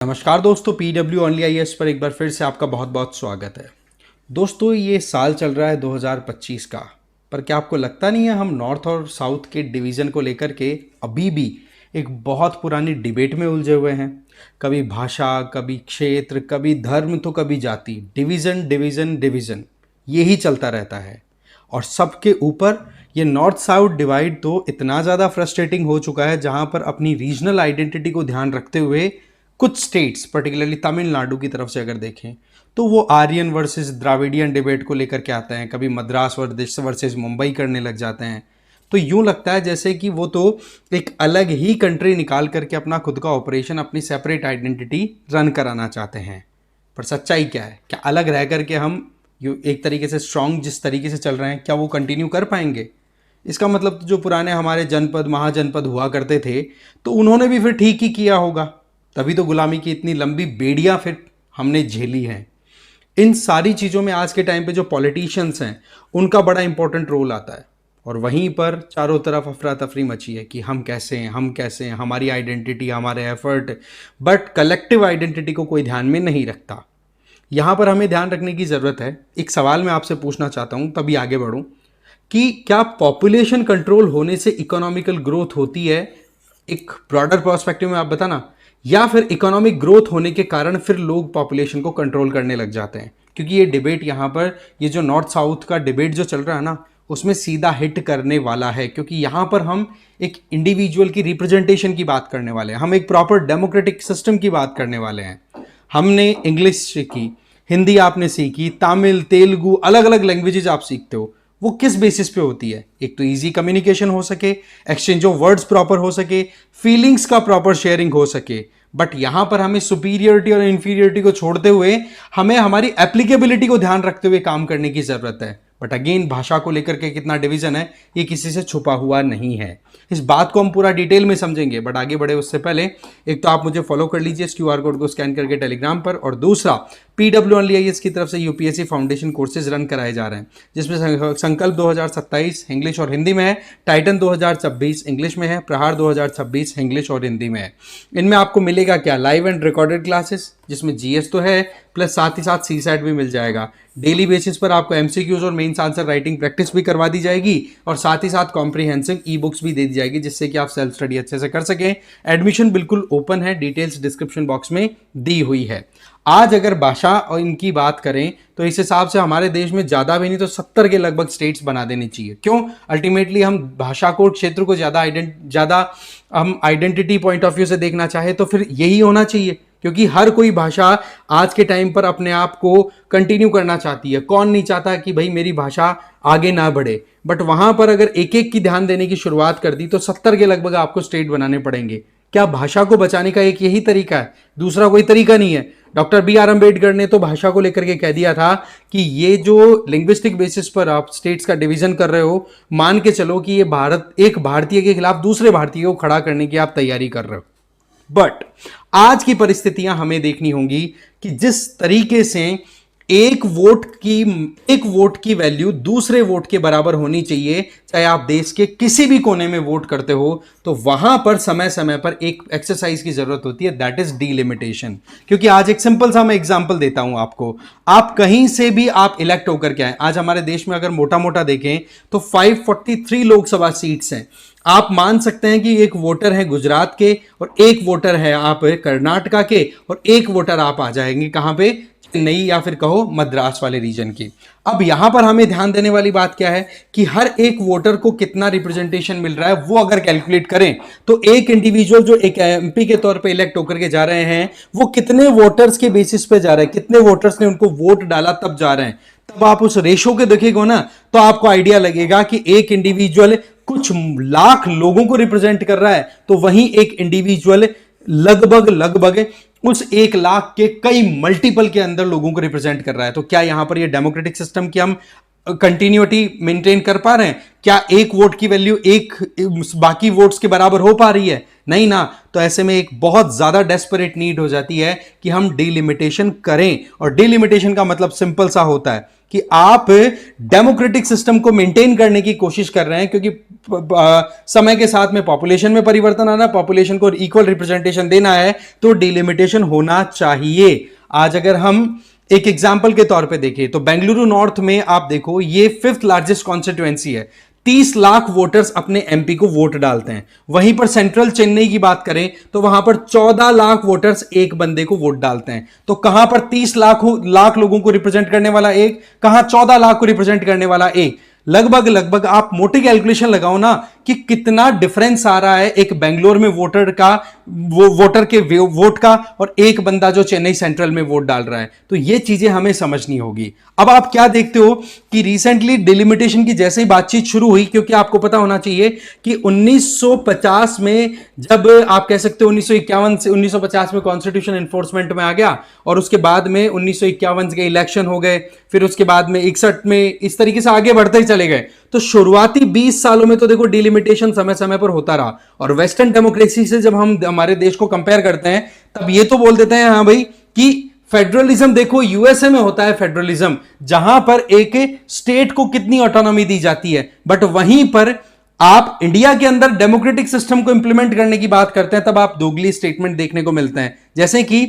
नमस्कार दोस्तों, PW only IAS पर एक बार फिर से आपका बहुत बहुत स्वागत है। दोस्तों, ये साल चल रहा है 2025 का, पर क्या आपको लगता नहीं है हम नॉर्थ और साउथ के डिवीज़न को लेकर के अभी भी एक बहुत पुरानी डिबेट में उलझे हुए हैं। कभी भाषा, कभी क्षेत्र, कभी धर्म तो कभी जाति, डिवीज़न डिवीज़न डिवीज़न, यही चलता रहता है। और सबके ऊपर ये नॉर्थ साउथ डिवाइड तो इतना ज़्यादा फ्रस्ट्रेटिंग हो चुका है, जहाँ पर अपनी रीजनल आइडेंटिटी को ध्यान रखते हुए कुछ स्टेट्स, पर्टिकुलरली तमिलनाडु की तरफ से अगर देखें तो वो आर्यन वर्सेस द्राविडियन डिबेट को लेकर के आते हैं, कभी मद्रास वर्सेस मुंबई करने लग जाते हैं। तो यूं लगता है जैसे कि वो तो एक अलग ही कंट्री निकाल करके अपना खुद का ऑपरेशन, अपनी सेपरेट आइडेंटिटी रन कराना चाहते हैं। पर सच्चाई क्या है? क्या अलग रह करके हम एक तरीके से स्ट्रांग जिस तरीके से चल रहे हैं, क्या वो कंटिन्यू कर पाएंगे? इसका मतलब तो जो पुराने हमारे जनपद, महाजनपद हुआ करते थे, तो उन्होंने भी फिर ठीक ही किया होगा। तभी तो गुलामी की इतनी लंबी बेड़ियां फिर हमने झेली हैं। इन सारी चीज़ों में आज के टाइम पे जो पॉलिटिशियंस हैं, उनका बड़ा इंपॉर्टेंट रोल आता है। और वहीं पर चारों तरफ अफरा तफरी मची है कि हम कैसे हैं, हम कैसे हैं, हमारी आइडेंटिटी, हमारे एफर्ट, बट कलेक्टिव आइडेंटिटी को कोई ध्यान में नहीं रखता। यहाँ पर हमें ध्यान रखने की ज़रूरत है। एक सवाल मैं आपसे पूछना चाहता हूँ, तभी आगे बढ़ूँ, कि क्या पॉपुलेशन कंट्रोल होने से इकोनॉमिकल ग्रोथ होती है? एक ब्रॉडर पर्सपेक्टिव में आप बताना। या फिर इकोनॉमिक ग्रोथ होने के कारण फिर लोग पॉपुलेशन को कंट्रोल करने लग जाते हैं? क्योंकि ये डिबेट यहाँ पर, ये जो नॉर्थ साउथ का डिबेट जो चल रहा है ना, उसमें सीधा हिट करने वाला है। क्योंकि यहाँ पर हम एक इंडिविजुअल की रिप्रेजेंटेशन की बात करने वाले हैं, हम एक प्रॉपर डेमोक्रेटिक सिस्टम की बात करने वाले हैं। हमने इंग्लिश सीखी, हिंदी आपने सीखी, तमिल, तेलुगु, अलग अलग लैंग्वेजेस आप सीखते हो। वो किस बेसिस पे होती है? एक तो इजी कम्युनिकेशन हो सके, एक्सचेंज ऑफ वर्ड्स प्रॉपर हो सके, फीलिंग्स का प्रॉपर शेयरिंग हो सके। बट यहां पर हमें सुपीरियरिटी और इंफीरियरिटी को छोड़ते हुए हमें हमारी एप्लीकेबिलिटी को ध्यान रखते हुए काम करने की जरूरत है। बट अगेन, भाषा को लेकर के कितना डिवीजन है, ये किसी से छुपा हुआ नहीं है। इस बात को हम पूरा डिटेल में समझेंगे, बट आगे बढ़े उससे पहले एक तो आप मुझे फॉलो कर लीजिए इस QR कोड को स्कैन करके टेलीग्राम पर, और दूसरा PW ओनली IAS की तरफ से UPSC फाउंडेशन कोर्सेज रन कराए जा रहे हैं, जिसमें संकल्प 2027 इंग्लिश और हिंदी में है, टाइटन 2026 इंग्लिश में है, प्रहार 2026 इंग्लिश और हिंदी में है। इनमें आपको मिलेगा क्या? लाइव एंड रिकॉर्डेड क्लासेस, जिसमें GS तो है, प्लस साथ ही साथ CSAT भी मिल जाएगा। डेली बेसिस पर आपको MCQs और मेंस आंसर राइटिंग प्रैक्टिस भी करवा दी जाएगी, और साथ ही साथ कॉम्प्रिहेंसिव ई-बुक्स भी दे दी जाएगी, जिससे कि आप सेल्फ स्टडी अच्छे से कर सकें। एडमिशन बिल्कुल ओपन है, डिटेल्स डिस्क्रिप्शन बॉक्स में दी हुई है। आज अगर भाषा और इनकी बात करें तो इस हिसाब से हमारे देश में ज़्यादा भी नहीं तो 70 के लगभग स्टेट्स बना देनी चाहिए। क्यों? अल्टीमेटली हम भाषा को, क्षेत्र को ज़्यादा हम आइडेंटिटी पॉइंट ऑफ व्यू से देखना चाहे तो फिर यही होना चाहिए। क्योंकि हर कोई भाषा आज के टाइम पर अपने आप को कंटिन्यू करना चाहती है। कौन नहीं चाहता कि भाई मेरी भाषा आगे ना बढ़े? बट वहां पर अगर एक एक की ध्यान देने की शुरुआत कर दी तो 70 के लगभग आपको स्टेट बनाने पड़ेंगे। क्या भाषा को बचाने का एक यही तरीका है? दूसरा कोई तरीका नहीं है। डॉक्टर BR अम्बेडकर ने तो भाषा को लेकर के कह दिया था कि ये जो लिंग्विस्टिक बेसिस पर आप स्टेट्स का डिवीजन कर रहे हो, मान के चलो कि ये भारत, एक भारतीय के खिलाफ दूसरे भारतीय को खड़ा करने की आप तैयारी कर रहे हो। बट आज की परिस्थितियां हमें देखनी होंगी कि जिस तरीके से एक वोट की वैल्यू दूसरे वोट के बराबर होनी चाहिए, चाहे आप देश के किसी भी कोने में वोट करते हो, तो वहां पर समय समय पर एक एक्सरसाइज की जरूरत होती है, दैट इज डिलिमिटेशन। क्योंकि आज एक सिंपल सा मैं एग्जांपल देता हूं आपको। आप कहीं से भी आप इलेक्ट होकर के आए, आज हमारे देश में अगर मोटा मोटा देखें तो 543 लोकसभा सीट्स हैं। आप मान सकते हैं कि एक वोटर है गुजरात के, और एक वोटर है आप कर्नाटका के, और एक वोटर आप आ जाएंगे कहां पे? चेन्नई या फिर कहो मद्रास वाले रीजन की। अब यहां पर हमें ध्यान देने वाली बात क्या है कि हर एक वोटर को कितना रिप्रेजेंटेशन मिल रहा है, वो अगर कैलकुलेट करें तो एक इंडिविजुअल जो एक MP के तौर पे इलेक्ट होकर के जा रहे हैं, वो कितने वोटर्स के बेसिस पे जा रहे हैं, कितने वोटर्स ने उनको वोट डाला तब जा रहे हैं। तब आप उस रेशो के देखेगा ना, तो आपको आइडिया लगेगा कि एक इंडिविजुअल कुछ लाख लोगों को रिप्रेजेंट कर रहा है, तो वहीं एक इंडिविजुअल लगभग उस 1 लाख के कई मल्टीपल के अंदर लोगों को रिप्रेजेंट कर रहा है। तो क्या यहां पर ये डेमोक्रेटिक सिस्टम की हम कंटिन्यूटी मेंटेन कर पा रहे हैं? क्या एक वोट की वैल्यू एक बाकी वोट्स के बराबर हो पा रही है? नहीं ना। तो ऐसे में एक बहुत ज्यादा डेस्परेट नीड हो जाती है कि हम डिलिमिटेशन करें। और डिलिमिटेशन का मतलब सिंपल सा होता है कि आप डेमोक्रेटिक सिस्टम को मेंटेन करने की कोशिश कर रहे हैं, क्योंकि समय के साथ में पॉपुलेशन में परिवर्तन आना, पॉपुलेशन को इक्वल रिप्रेजेंटेशन देना है, तो डिलिमिटेशन होना चाहिए। आज अगर हम एक एग्जाम्पल के तौर पे देखें तो बेंगलुरु नॉर्थ में आप देखो, ये 5th लार्जेस्ट कॉन्स्टिट्यूएंसी है। 30 लाख वोटर्स अपने एमपी को वोट डालते हैं। वहीं पर सेंट्रल चेन्नई की बात करें तो वहां पर 14 लाख वोटर्स एक बंदे को वोट डालते हैं। तो कहां पर 30 लाख लोगों को रिप्रेजेंट करने वाला एक, कहां 14 लाख को रिप्रेजेंट करने वाला एक। लगभग लगभग आप मोटी कैलकुलेशन लगाओ ना कि कितना डिफरेंस आ रहा है एक बेंगलोर में वोटर का, वोटर के वोट का, और एक बंदा जो चेन्नई सेंट्रल में वोट डाल रहा है। तो ये चीजें हमें समझनी होगी। अब आप क्या देखते हो कि रिसेंटली डिलिमिटेशन की जैसे ही बातचीत शुरू हुई, क्योंकि आपको पता होना चाहिए कि 1950 में, जब आप कह सकते हो 1951 से 1950 में कॉन्स्टिट्यूशन एनफोर्समेंट में आ गया, और उसके बाद में 1951 के इलेक्शन हो गए, फिर उसके बाद में 61 में, इस तरीके से आगे बढ़ते ही चले गए। तो शुरुआती 20 सालों में तो देखो डिलिमिटेशन समय समय पर होता रहा। और वेस्टर्न डेमोक्रेसी से जब हम हमारे देश को कंपेयर करते हैं, तब ये तो बोल देते हैं हाँ भाई कि फेडरलिज्म देखो यूएसए में होता है, फेडरलिज्म जहां पर एक स्टेट को कितनी ऑटोनॉमी दी जाती है, बट वहीं पर आप इंडिया के अंदर डेमोक्रेटिक सिस्टम को इंप्लीमेंट करने की बात करते हैं, तब आप दोगली स्टेटमेंट देखने को मिलते हैं। जैसे कि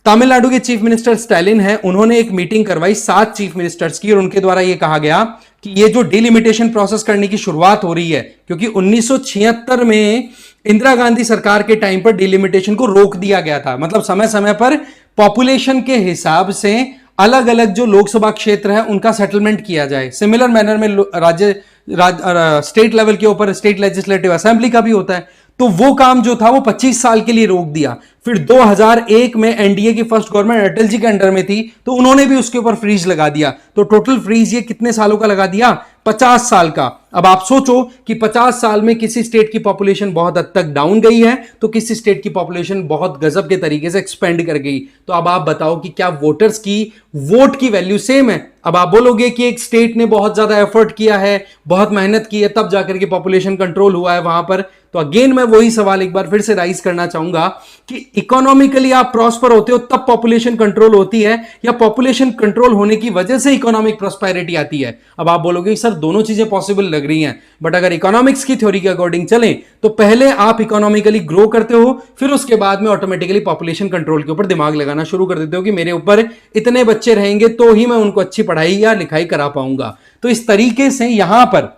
तमिलनाडु के चीफ मिनिस्टर स्टालिन है, उन्होंने एक मीटिंग करवाई 7 चीफ मिनिस्टर्स की, और उनके द्वारा यह कहा गया कि ये जो डिलिमिटेशन प्रोसेस करने की शुरुआत हो रही है, क्योंकि 1976 में इंदिरा गांधी सरकार के टाइम पर डिलिमिटेशन को रोक दिया गया था। मतलब समय समय पर पॉपुलेशन के हिसाब से अलग अलग जो लोकसभा क्षेत्र है उनका सेटलमेंट किया जाए। सिमिलर मैनर में स्टेट लेवल के ऊपर स्टेट लेजिस्लेटिव असेंबली का भी होता है। तो वो काम जो था वो 25 साल के लिए रोक दिया। फिर 2001 में एनडीए की फर्स्ट गवर्नमेंट अटल जी के अंडर में थी, तो उन्होंने भी उसके ऊपर फ्रीज लगा दिया। तो टोटल फ्रीज ये कितने सालों का लगा दिया? 50 साल का। अब आप सोचो कि 50 साल में किसी स्टेट की पॉपुलेशन बहुत हद तक डाउन गई है, तो किसी स्टेट की पॉपुलेशन बहुत गजब के तरीके से एक्सपेंड कर गई। तो अब आप बताओ कि क्या वोटर्स की वोट की वैल्यू सेम है? अब आप बोलोगे कि एक स्टेट ने बहुत ज्यादा एफर्ट किया है, बहुत मेहनत की है, तब जाकर के पॉपुलेशन कंट्रोल हुआ है वहां पर। तो अगेन मैं वही सवाल एक बार फिर से राइज करना चाहूंगा कि इकोनॉमिकली आप प्रॉस्पर होते हो तब पॉपुलेशन कंट्रोल होती है, या पॉपुलेशन कंट्रोल होने की वजह से इकोनॉमिक प्रॉस्पेरिटी आती है? अब आप बोलोगे सर दोनों चीजें पॉसिबल लग रही हैं, बट अगर इकोनॉमिक्स की थ्योरी के अकॉर्डिंग चलें तो पहले आप इकोनॉमिकली ग्रो करते हो, फिर उसके बाद में ऑटोमेटिकली पॉपुलेशन कंट्रोल के ऊपर दिमाग लगाना शुरू कर देते हो कि मेरे ऊपर इतने बच्चे रहेंगे तो ही मैं उनको अच्छी पढ़ाई या लिखाई करा पाऊंगा। तो इस तरीके से यहां पर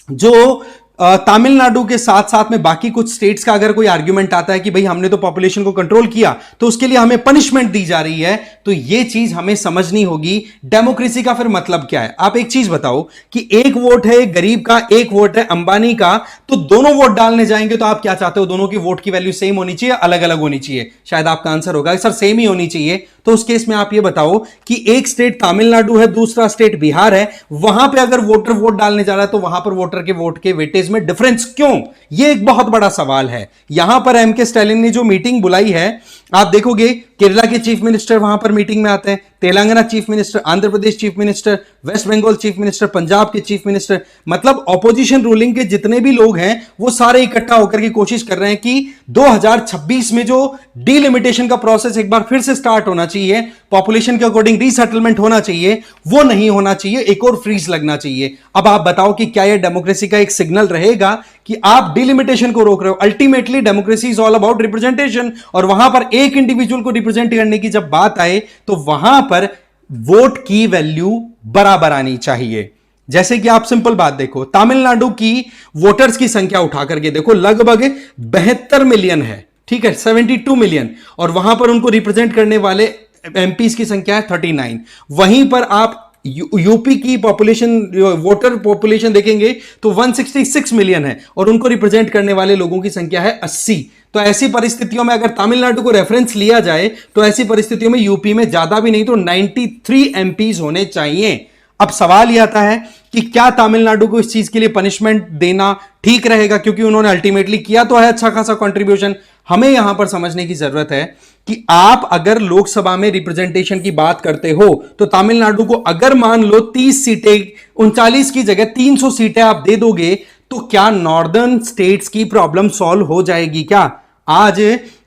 जो तमिलनाडु के साथ साथ में बाकी कुछ स्टेट्स का अगर कोई आर्ग्यूमेंट आता है कि भाई हमने तो पॉपुलेशन को कंट्रोल किया तो उसके लिए हमें पनिशमेंट दी जा रही है, तो यह चीज हमें समझनी होगी। डेमोक्रेसी का फिर मतलब क्या है? आप एक चीज बताओ कि एक वोट है गरीब का, एक वोट है अंबानी का, तो दोनों वोट डालने जाएंगे तो आप क्या चाहते हो? दोनों की वोट की वैल्यू सेम होनी चाहिए, अलग अलग होनी चाहिए? शायद आपका आंसर होगा सर सेम ही होनी चाहिए। तो उस केस में आप ये बताओ कि एक स्टेट तमिलनाडु है, दूसरा स्टेट बिहार है, वहां पे अगर वोटर वोट डालने जा रहा है तो वहां पर वोटर के वोट के वेटेज में डिफरेंस क्यों? यह एक बहुत बड़ा सवाल है। यहां पर एम के स्टालिन ने जो मीटिंग बुलाई है, आप देखोगे केरला के चीफ मिनिस्टर वहां पर मीटिंग में आते हैं, Telangana chief minister, Andhra Pradesh chief minister, West Bengal chief minister, Punjab के चीफ मिनिस्टर, मतलब ऑपोजिशन रूलिंग के जितने भी लोग हैं वो सारे इकट्ठा होकर की कोशिश कर रहे हैं कि 2026 में जो डिलिमिटेशन का प्रोसेस एक बार फिर से स्टार्ट होना चाहिए, पॉपुलेशन के अकॉर्डिंग रीसेटलमेंट होना चाहिए, वो नहीं होना चाहिए, एक और फ्रीज लगना चाहिए। अब आप बताओ कि क्या यह डेमोक्रेसी का एक सिग्नल रहेगा कि आप डिलिमिटेशन को रोक रहे हो? Ultimately democracy is all about representation, और वहां पर एक इंडिविजुअल को रिप्रेजेंट करने की जब बात आए तो वहां पर वोट की वैल्यू बराबर आनी चाहिए। जैसे कि आप सिंपल बात देखो, तमिलनाडु की वोटर्स की संख्या उठा करके देखो, लगभग 72 मिलियन है, ठीक है, 72 मिलियन, और वहां पर उनको रिप्रेजेंट करने वाले एमपीज की संख्या है 39। वहीं पर आप यूपी की पॉपुलेशन, वोटर पॉपुलेशन देखेंगे तो 166 मिलियन है, और उनको रिप्रेजेंट करने वाले लोगों की संख्या है 80। तो ऐसी परिस्थितियों में अगर तमिलनाडु को रेफरेंस लिया जाए तो ऐसी परिस्थितियों में यूपी में ज्यादा भी नहीं तो 93 एमपीज होने चाहिए। अब सवाल यह आता है कि क्या तमिलनाडु को इस चीज के लिए पनिशमेंट देना ठीक रहेगा, क्योंकि उन्होंने अल्टीमेटली किया तो है अच्छा खासा कंट्रीब्यूशन। हमें यहां पर समझने की जरूरत है कि आप अगर लोकसभा में रिप्रेजेंटेशन की बात करते हो तो तमिलनाडु को अगर मान लो 30 सीटें 39 की जगह 300 सीटें आप दे दोगे तो क्या नॉर्दर्न स्टेट्स की प्रॉब्लम सॉल्व हो जाएगी क्या? आज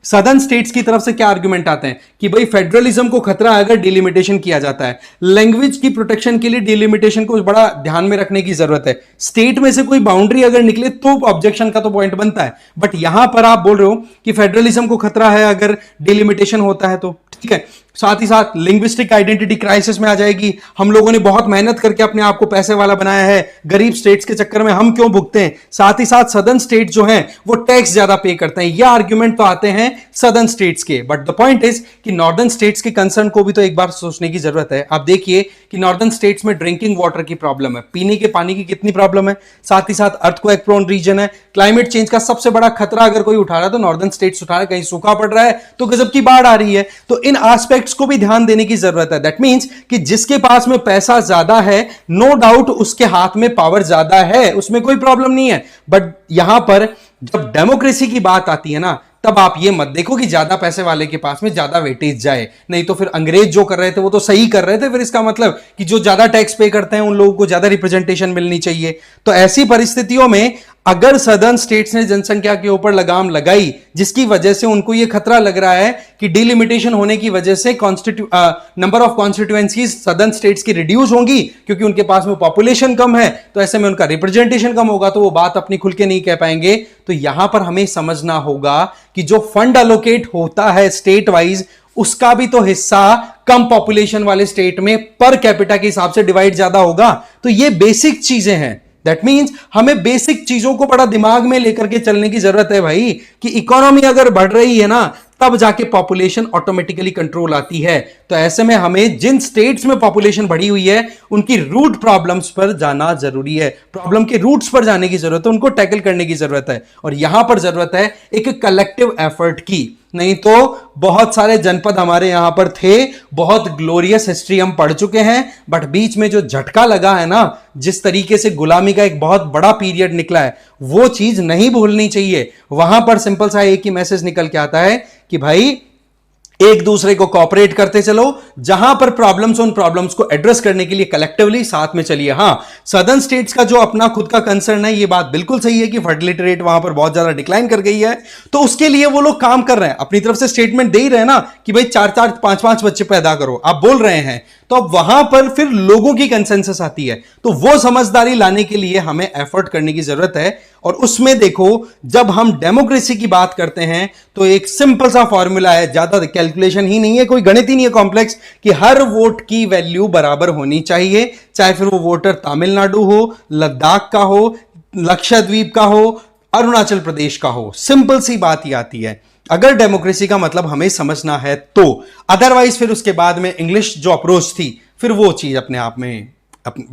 सदर्न स्टेट्स की तरफ से क्या आर्गुमेंट आते हैं कि भाई फेडरलिज्म को खतरा है अगर डिलिमिटेशन किया जाता है, लैंग्वेज की प्रोटेक्शन के लिए डिलिमिटेशन को बड़ा ध्यान में रखने की जरूरत है, स्टेट में से कोई बाउंड्री अगर निकले तो ऑब्जेक्शन का तो पॉइंट बनता है। बट यहां पर आप बोल रहे हो कि फेडरलिज्म को खतरा है अगर डिलिमिटेशन होता है, तो ठीक है। साथ ही साथ लिंग्विस्टिक आइडेंटिटी क्राइसिस में आ जाएगी, हम लोगों ने बहुत मेहनत करके अपने आप को पैसे वाला बनाया है, गरीब स्टेट्स के चक्कर में हम क्यों भुगते हैं। साथ ही साथ सदर्न स्टेट जो हैं वो टैक्स ज्यादा पे करते हैं, ये आर्ग्यूमेंट तो आते हैं सदर्न स्टेट्स के। बट द पॉइंट इज कि नॉर्दर्न स्टेट्स के कंसर्न को भी तो एक बार सोचने की जरूरत है। आप देखिए कि नॉर्दर्न स्टेट्स में ड्रिंकिंग वाटर की प्रॉब्लम है, पीने के पानी की कितनी प्रॉब्लम है, साथ ही साथ अर्थक्वेक प्रोन रीजन है, क्लाइमेट चेंज का सबसे बड़ा खतरा अगर कोई उठा रहा है तो नॉर्दर्न स्टेट्स उठा रहा है, कहीं सूखा पड़ रहा है तो गजब की बाढ़ आ रही है। तो इन एस्पेक्ट्स को भी ध्यान देने की जरूरत है। दैट मींस कि जिसके पास में पैसा ज्यादा है, नो डाउट उसके हाथ में पावर ज्यादा है, उसमें कोई प्रॉब्लम नहीं है। बट यहां पर जब डेमोक्रेसी की बात आती है ना, तब आप ये मत देखो कि ज्यादा पैसे वाले के पास में ज्यादा वेटेज जाए, नहीं तो फिर अंग्रेज जो कर रहे थे वो तो सही कर रहे थे, फिर इसका मतलब कि जो ज्यादा टैक्स पे करते हैं उन लोगों को ज्यादा रिप्रेजेंटेशन मिलनी चाहिए। तो ऐसी परिस्थितियों में अगर सदर्न स्टेट्स ने जनसंख्या के ऊपर लगाम लगाई जिसकी वजह से उनको यह खतरा लग रहा है कि डिलिमिटेशन होने की वजह से number of constituencies southern states की रिड्यूस होंगी क्योंकि उनके पास में पॉपुलेशन कम है, तो ऐसे में उनका रिप्रेजेंटेशन कम होगा, तो वो बात अपनी खुल के नहीं कह पाएंगे। तो यहां पर हमें समझना होगा कि जो फंड अलोकेट होता है स्टेट वाइज उसका भी तो हिस्सा कम पॉपुलेशन वाले स्टेट में पर कैपिटा के हिसाब से डिवाइड ज्यादा होगा। तो ये बेसिक चीजें हैं। दैट मीन्स हमें बेसिक चीजों को बड़ा दिमाग में लेकर के चलने की जरूरत है भाई, कि इकोनॉमी अगर बढ़ रही है ना तब जाके पॉपुलेशन ऑटोमेटिकली कंट्रोल आती है। तो ऐसे में हमें जिन स्टेट्स में पॉपुलेशन बढ़ी हुई है उनकी रूट प्रॉब्लम्स पर जाना जरूरी है, प्रॉब्लम के रूट्स पर जाने की जरूरत है, उनको टैकल करने की जरूरत है। और यहां पर जरूरत है एक कलेक्टिव एफर्ट की, नहीं तो बहुत सारे जनपद हमारे यहां पर थे, बहुत ग्लोरियस हिस्ट्री हम पढ़ चुके हैं, बट बीच में जो झटका लगा है ना, जिस तरीके से गुलामी का एक बहुत बड़ा पीरियड निकला है, वो चीज नहीं भूलनी चाहिए। वहां पर सिंपल सा एक ही मैसेज निकल के आता है कि भाई एक दूसरे को कोऑपरेट करते चलो, जहां पर प्रॉब्लम्स उन प्रॉब्लम्स को एड्रेस करने के लिए कलेक्टिवली साथ में चलिए। हां, सदर्न स्टेट्स का जो अपना खुद का कंसर्न है, ये बात बिल्कुल सही है कि फर्टिलिटी रेट वहां पर बहुत ज्यादा डिक्लाइन कर गई है, तो उसके लिए वो लोग काम कर रहे हैं, अपनी तरफ से स्टेटमेंट दे ही रहे हैं ना कि भाई 4-4 5-5 बच्चे पैदा करो, आप बोल रहे हैं। तो अब वहां पर फिर लोगों की कंसेंसस आती है, तो वो समझदारी लाने के लिए हमें एफर्ट करने की जरूरत है। और उसमें देखो, जब हम डेमोक्रेसी की बात करते हैं तो एक सिंपल सा फॉर्मूला है, ज्यादा कैलकुलेशन ही नहीं है, कोई गणित ही नहीं है कॉम्प्लेक्स, कि हर वोट की वैल्यू बराबर होनी चाहिए, चाहे फिर वो वोटर तमिलनाडु हो, लद्दाख का हो, लक्षद्वीप का हो, अरुणाचल प्रदेश का हो। सिंपल सी बात ही आती है अगर डेमोक्रेसी का मतलब हमें समझना है तो। अदरवाइज फिर उसके बाद में इंग्लिश जो अप्रोच थी, फिर वो चीज अपने आप में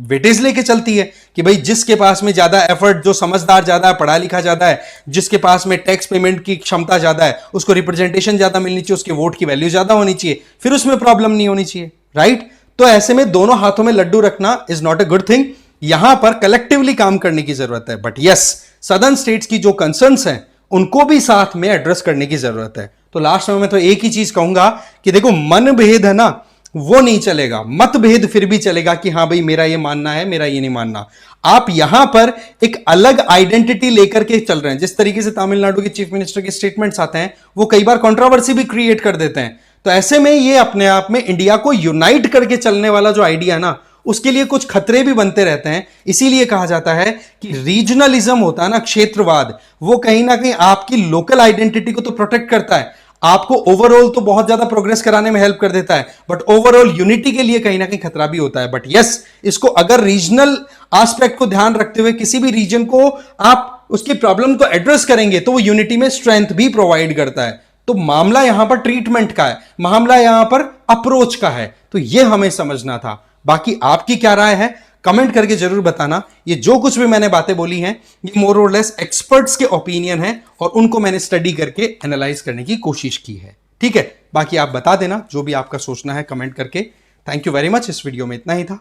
वेटेज लेके चलती है कि भाई जिसके पास में ज्यादा एफर्ट, जो समझदार ज्यादा है, पढ़ा लिखा ज्यादा है, जिसके पास में टैक्स पेमेंट की क्षमता ज्यादा है, उसको रिप्रेजेंटेशन ज्यादा मिलनी चाहिए, उसके वोट की वैल्यू ज्यादा होनी चाहिए, फिर उसमें प्रॉब्लम नहीं होनी चाहिए, राइट। तो ऐसे में दोनों हाथों में लड्डू रखना is not a good thing, यहां पर कलेक्टिवली काम करने की जरूरत है। बट यस, सदर्न स्टेट्स की जो कंसर्न्स हैं उनको भी साथ में एड्रेस करने की जरूरत है। तो लास्ट में मैं तो एक ही चीज कहूंगा कि देखो, मनभेद है ना, वो नहीं चलेगा, मतभेद फिर भी चलेगा कि हां भाई मेरा ये मानना है, मेरा ये नहीं मानना। आप यहां पर एक अलग आइडेंटिटी लेकर के चल रहे हैं। जिस तरीके से तमिलनाडु के चीफ मिनिस्टर के स्टेटमेंट्स आते हैं वो कई बार कंट्रोवर्सी भी क्रिएट कर देते हैं। तो ऐसे में ये अपने आप में इंडिया को यूनाइट करके चलने वाला जो आइडिया है ना, उसके लिए कुछ खतरे भी बनते रहते हैं। इसीलिए कहा जाता है कि रीजनलिज्म होता है ना, क्षेत्रवाद, वो कहीं ना कहीं आपकी लोकल आइडेंटिटी को तो प्रोटेक्ट करता है, आपको ओवरऑल तो बहुत ज्यादा प्रोग्रेस कराने में हेल्प कर देता है, बट ओवरऑल यूनिटी के लिए कहीं ना कहीं खतरा भी होता है। बट यस, इसको अगर रीजनल एस्पेक्ट को ध्यान रखते हुए किसी भी रीजन को आप उसकी प्रॉब्लम को एड्रेस करेंगे तो वो यूनिटी में स्ट्रेंथ भी प्रोवाइड करता है। तो मामला यहां पर ट्रीटमेंट का है, मामला यहां पर अप्रोच का है। तो यह हमें समझना था। बाकी आपकी क्या राय है कमेंट करके जरूर बताना। ये जो कुछ भी मैंने बातें बोली हैं ये मोर और लेस एक्सपर्ट्स के ओपिनियन है और उनको मैंने स्टडी करके एनालाइज करने की कोशिश की है, ठीक है। बाकी आप बता देना जो भी आपका सोचना है कमेंट करके। Thank you very much. इस वीडियो में इतना ही था।